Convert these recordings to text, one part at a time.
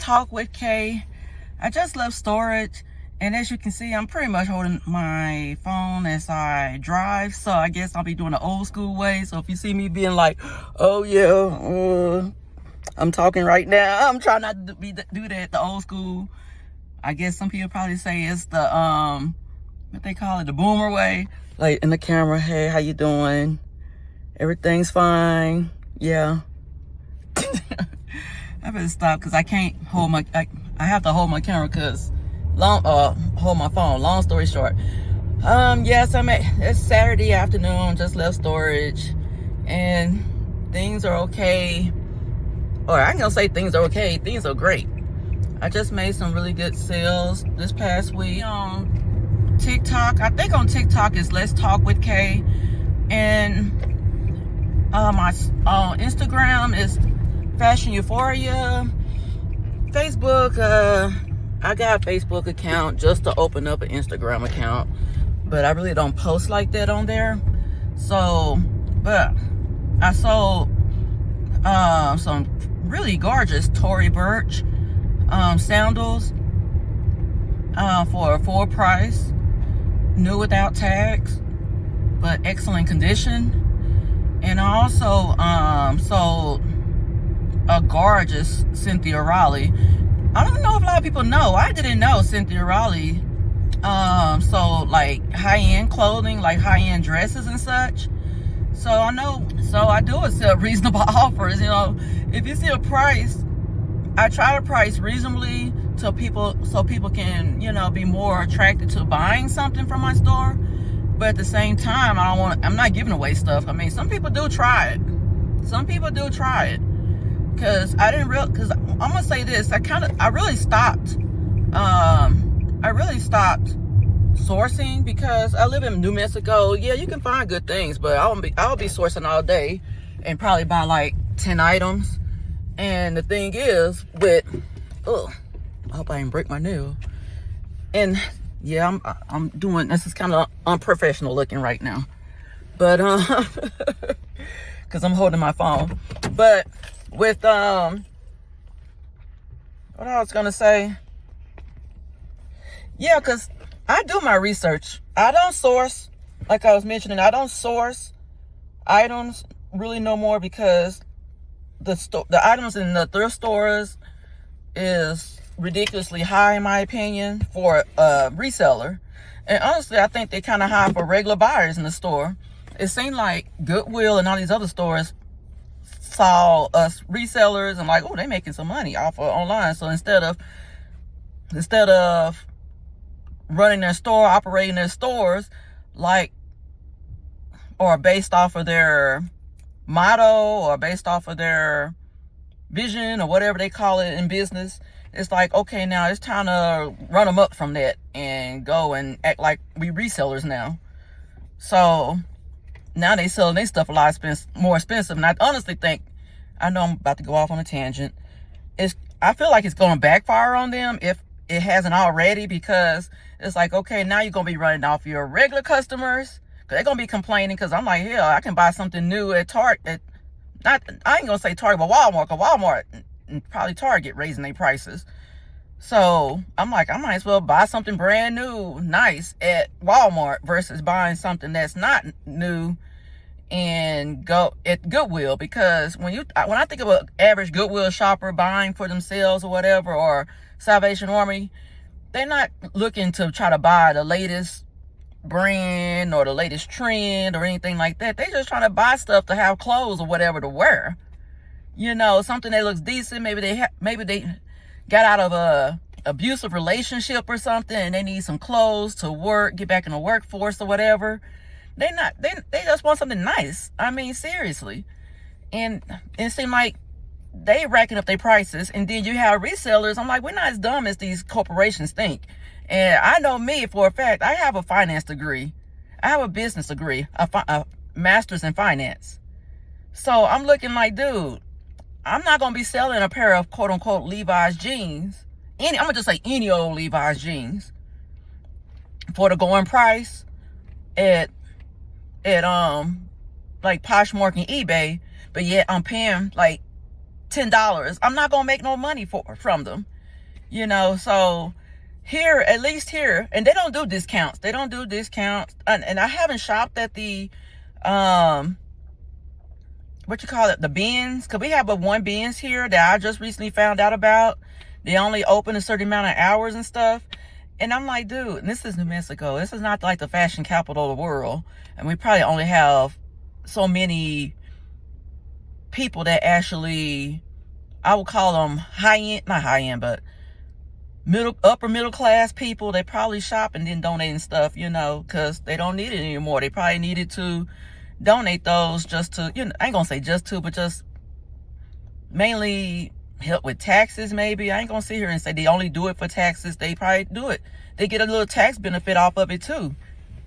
Talk with Kay. I just left storage, and as you can see, I'm pretty much holding my phone as I drive, so I guess I'll be doing the old school way. So if you see me being like, oh yeah, I'm talking right now, I'm trying not to do that the old school. I guess some people probably say it's the what they call it, the boomer way, like in the camera. Hey, how you doing? Everything's fine. Yeah. I better stop because I can't hold my, I have to hold my camera because hold my phone. Long story short. Yes, it's Saturday afternoon, just left storage and things are okay. Or I ain't gonna say things are okay, things are great. I just made some really good sales this past week on TikTok. I think on TikTok is Let's Talk with Kay. And my Instagram is Fashion Euphoria. Facebook, I got a Facebook account just to open up an Instagram account, but I really don't post like that on there. So, but I sold some really gorgeous Tory Burch sandals for a full price, new without tags, but excellent condition. And I also sold a gorgeous Cynthia Raleigh. I don't know if a lot of people know. I didn't know Cynthia Raleigh sold like high-end clothing, like high-end dresses and such. So I do accept reasonable offers. You know, if you see a price, I try to price reasonably to people so people can, you know, be more attracted to buying something from my store. But at the same time, I'm not giving away stuff. I mean, some people do try it. Some people do try it. Cause cause I'm gonna say this, I really stopped sourcing because I live in New Mexico. Yeah, you can find good things, but I'll be sourcing all day and probably buy like 10 items. And the thing is I hope I didn't break my nail. And yeah, I'm doing, this is kind of unprofessional looking right now, but cause I'm holding my phone. But with what I was gonna say, yeah, because I do my research. I don't source, like I was mentioning, I don't source items really no more because the items in the thrift stores is ridiculously high in my opinion for a reseller. And honestly, I think they kind of high for regular buyers in the store. It seemed like Goodwill and all these other stores saw us resellers and like, oh, they making some money off of online. So instead of running their store, operating their stores like, or based off of their motto or based off of their vision or whatever they call it in business, it's like, okay, now it's time to run them up from that and go and act like we resellers now. So now they selling their stuff a lot more expensive. And I honestly think, I know I'm about to go off on a tangent, I feel like it's going to backfire on them if it hasn't already, because it's like, okay, now you're going to be running off your regular customers because they're going to be complaining. Because I'm like, hell, I can buy something new at Target. I ain't going to say Target, but Walmart, because Walmart and probably Target raising their prices. So I'm like, I might as well buy something brand new, nice at Walmart versus buying something that's not new and go at Goodwill. Because when I think of an average Goodwill shopper buying for themselves or whatever, or Salvation Army, they're not looking to try to buy the latest brand or the latest trend or anything like that. They just trying to buy stuff to have clothes or whatever to wear. You know, something that looks decent. Maybe they got out of a abusive relationship or something and they need some clothes to work, get back in the workforce or whatever. They just want something nice. I mean, seriously. And it seemed like they racking up their prices, and then you have resellers. I'm like, we're not as dumb as these corporations think. And I know me for a fact, I have a finance degree. I have a business degree, a master's in finance. So I'm looking like, dude, I'm not going to be selling a pair of quote unquote Levi's jeans. I'm going to just say any old Levi's jeans for the going price at like Poshmark and eBay, but yet I'm paying like $10. I'm not gonna make no money from them. So here, at least here, and they don't do discounts. And I haven't shopped at the, what you call it, the bins, because we have a one bins here that I just recently found out about. They only open a certain amount of hours and stuff. And I'm like, dude, this is New Mexico. This is not like the fashion capital of the world. And we probably only have so many people that actually, I would call them not high end, but upper middle class people. They probably shop and then donate and stuff, because they don't need it anymore. They probably needed to donate those just to, I ain't gonna say just to, but just mainly help with taxes. Maybe I ain't gonna sit here and say they only do it for taxes. They probably do it. They get a little tax benefit off of it too.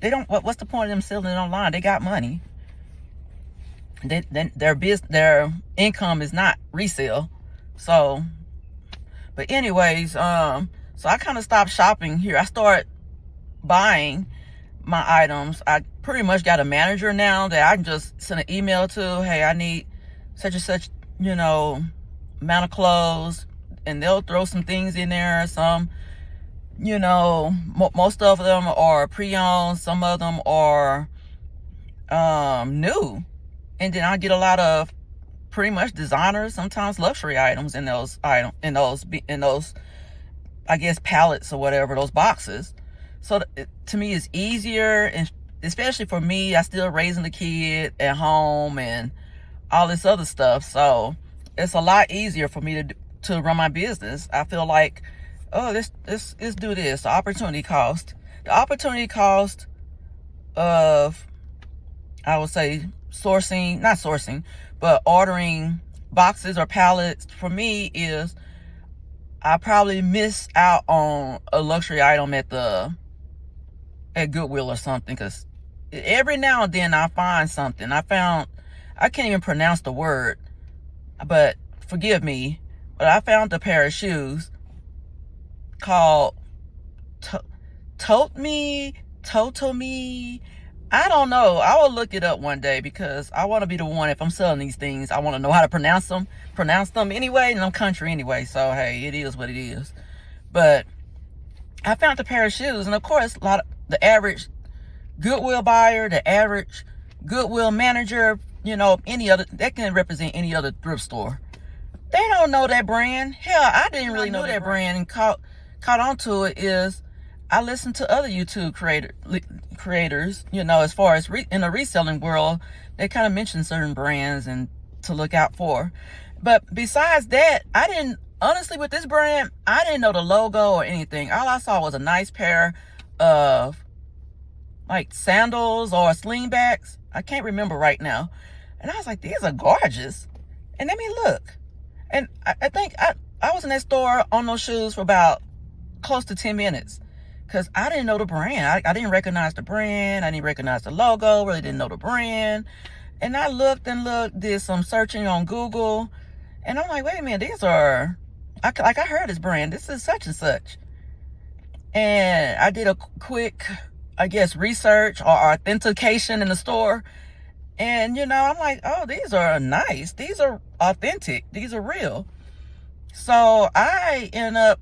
They don't. What's the point of them selling it online? They got money. Their income is not resale. So, but anyways, so I kind of stopped shopping here. I started buying my items. I pretty much got a manager now that I can just send an email to. Hey, I need such and such, amount of clothes, and they'll throw some things in there. Some, most of them are pre-owned. Some of them are new, and then I get a lot of pretty much designers, sometimes luxury items in those I guess pallets or whatever, those boxes. So to me, it's easier, and especially for me, I still raising the kid at home and all this other stuff. So it's a lot easier for me to run my business. I feel like, oh, let's do this. The opportunity cost of, I would say, not sourcing, but ordering boxes or pallets for me is, I probably miss out on a luxury item at Goodwill or something, because every now and then I find something. I can't even pronounce the word, but forgive me, but I found a pair of shoes called Totomi. I don't know. I will look it up one day, because I want to be the one, if I'm selling these things, I want to know how to pronounce them anyway, and I'm country anyway, so hey, it is what it is. But I found a pair of shoes, and of course, the average Goodwill buyer, the average Goodwill manager, any other, that can represent any other thrift store. They don't know that brand. Hell, I didn't really know that brand, and caught onto it is, I listen to other YouTube creators, as far as in the reselling world, they kind of mention certain brands and to look out for. But besides that, honestly, with this brand, I didn't know the logo or anything. All I saw was a nice pair of like sandals or slingbacks. I can't remember right now. And I was like, these are gorgeous. And let me look. And I think I was in that store on those shoes for about close to 10 minutes. Because I didn't know the brand. I didn't recognize the brand. I didn't recognize the logo. Really didn't know the brand. And I looked, did some searching on Google. And I'm like, wait a minute, these are, I heard this brand. This is such and such. And I did a quick, I guess, research or authentication in the store. And, I'm like, oh, these are nice. These are authentic. These are real. So I end up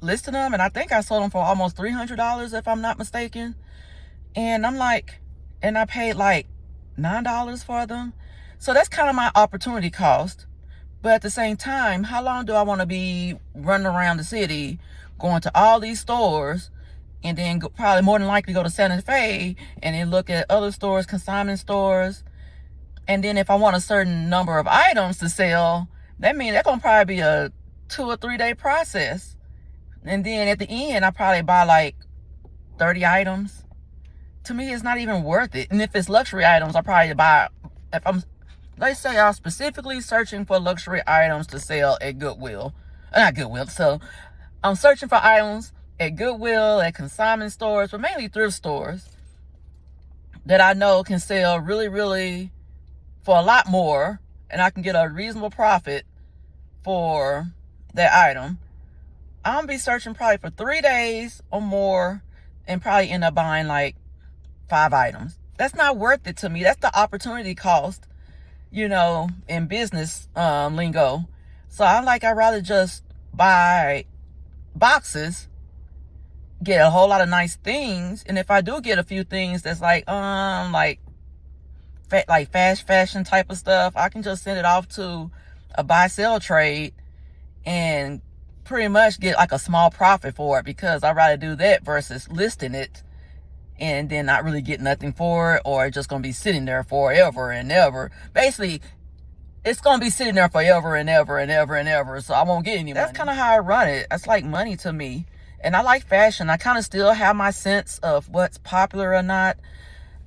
listing them, and I think I sold them for almost $300, if I'm not mistaken. And I'm like, and I paid like $9 for them. So that's kind of my opportunity cost. But at the same time, how long do I want to be running around the city, going to all these stores, and then probably more than likely go to Santa Fe and then look at other stores, consignment stores. And then if I want a certain number of items to sell, that means that's going to probably be a 2 or 3 day process. And then at the end, I probably buy like 30 items. To me, it's not even worth it. And if it's luxury items, I'll probably buy, let's say I'm specifically searching for luxury items to sell at Goodwill. Not Goodwill. So I'm searching for items at Goodwill, at consignment stores, but mainly thrift stores that I know can sell really, really for a lot more. And I can get a reasonable profit for that item. I'm going to be searching probably for 3 days or more, and probably end up buying like 5 items. That's not worth it to me. That's the opportunity cost, in business lingo. So I'd rather just buy boxes, get a whole lot of nice things, and if I do get a few things that's like fast fashion type of stuff, I can just send it off to a buy sell trade and pretty much get like a small profit for it, because I'd rather do that versus listing it and then not really get nothing for it, or just gonna be sitting there forever and ever. Basically, it's gonna be sitting there forever and ever and ever and ever, so I won't get any money. That's kind of how I run it. It's like money to me. And I like fashion. I kind of still have my sense of what's popular or not.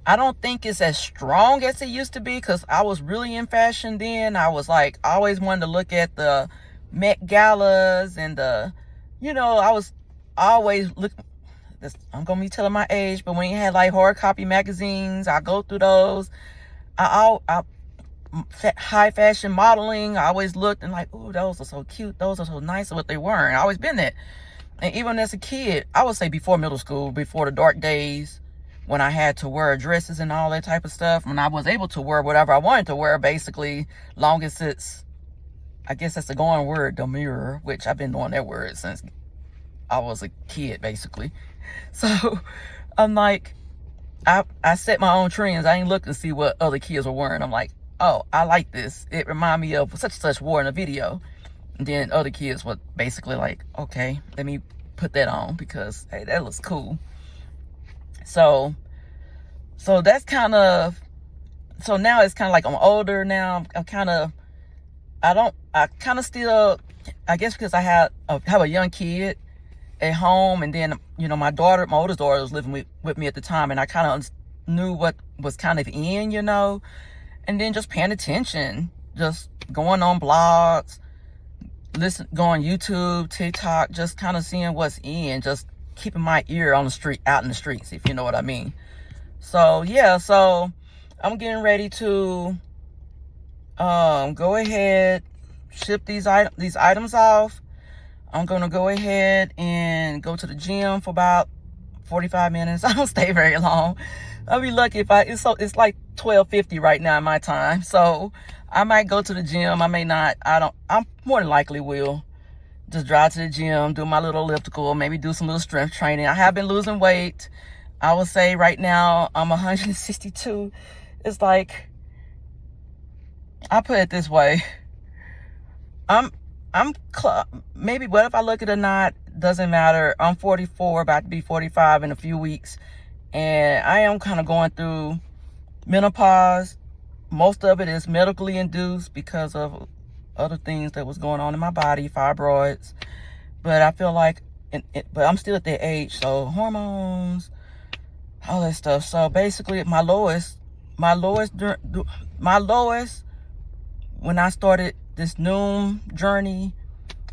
I don't think it's as strong as it used to be, because I was really in fashion then. I was like, I always wanted to look at the Met Galas and the, I was always I'm going to be telling my age, but when you had like hard copy magazines, I go through those. High fashion modeling, I always looked and like, oh, those are so cute. Those are so nice. What they weren't. I always been that. And even as a kid, I would say before middle school, before the dark days, when I had to wear dresses and all that type of stuff, when I was able to wear whatever I wanted to wear, basically, long as it's, I guess that's the going word, demure, which I've been doing that word since I was a kid, basically. So I'm like, I set my own trends. I ain't look to see what other kids were wearing. I'm like, oh, I like this. It remind me of such and such wore in a video. And then other kids were basically like, okay, let me put that on because, hey, that looks cool. So that's kind of, so now it's kind of like I'm older now. I kind of still, I guess because I have a young kid at home, and then, my oldest daughter was living with me at the time, and I kind of knew what was kind of in, and then just paying attention, just going on blogs, going YouTube, TikTok, just kind of seeing what's in, just keeping my ear on the street, out in the streets, if you know what I mean. So yeah, so I'm getting ready to go ahead, ship these items off. I'm gonna go ahead and go to the gym for about 45 minutes. I don't stay very long. I'll be lucky if it's like 12:50 right now in my time. So I might go to the gym. I may not. I'm more than likely will just drive to the gym, do my little elliptical, maybe do some little strength training. I have been losing weight. I would say right now I'm 162. It's like, I put it this way. Maybe, what if I look at it or not, doesn't matter. I'm 44, about to be 45 in a few weeks. And I am kind of going through menopause. Most of it is medically induced because of other things that was going on in my body, fibroids. But I feel like, but I'm still at that age, so hormones, all that stuff. So basically, my lowest when I started this Noom journey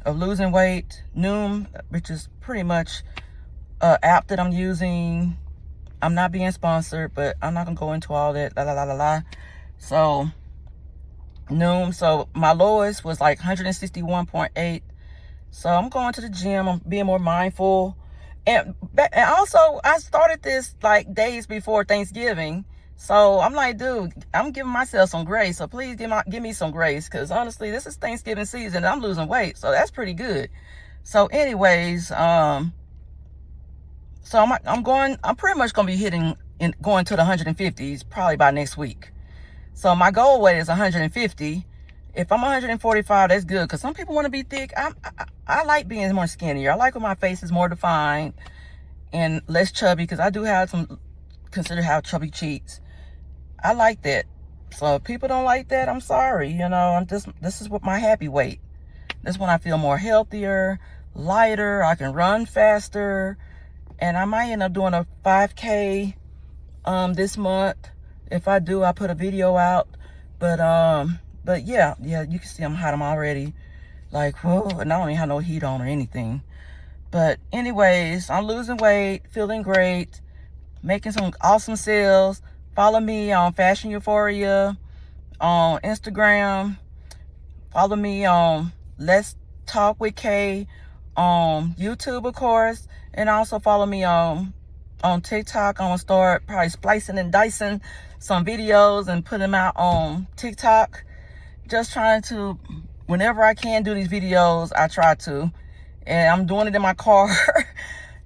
of losing weight. Noom, which is pretty much an app that I'm using. I'm not being sponsored, but I'm not gonna go into all that. So Noom, so my lowest was like 161.8. So I'm going to the gym. I'm being more mindful, and also I started this like days before Thanksgiving. So I'm like, dude, I'm giving myself some grace. So please give me some grace, because honestly, this is Thanksgiving season and I'm losing weight, so that's pretty good. So anyways, so I'm pretty much gonna be going to the 150s probably by next week. So my goal weight is 150. If I'm 145, that's good, because some people want to be thick. I like being more skinnier. I like when my face is more defined and less chubby, because I do have have chubby cheeks. I like that. So if people don't like that, I'm sorry. This is what my happy weight. This is when I feel more healthier, lighter. I can run faster, and I might end up doing a 5K this month. If I do, I put a video out. But yeah, you can see I'm hot. I'm already like, whoa, and I don't even have no heat on or anything. But anyways, I'm losing weight, feeling great, making some awesome sales. Follow me on Fashion Euphoria on Instagram. Follow me on Let's Talk with Kay on YouTube, of course. And also follow me on TikTok. I'm going to start probably splicing and dicing some videos and put them out on TikTok. Just trying to, whenever I can do these videos, I try to. And I'm doing it in my car.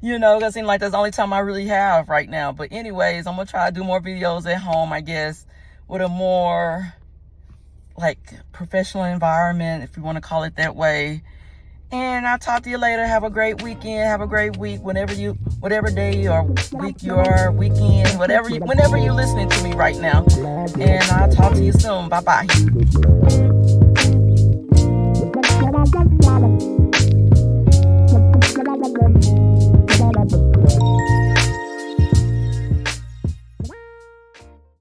You know, it seems like that's the only time I really have right now. But anyways, I'm going to try to do more videos at home, I guess, with a more like professional environment, if you want to call it that way. And I'll talk to you later. Have a great weekend. Have a great week. Whatever day or week you are, weekend, whenever you're listening to me right now. And I'll talk to you soon. Bye-bye.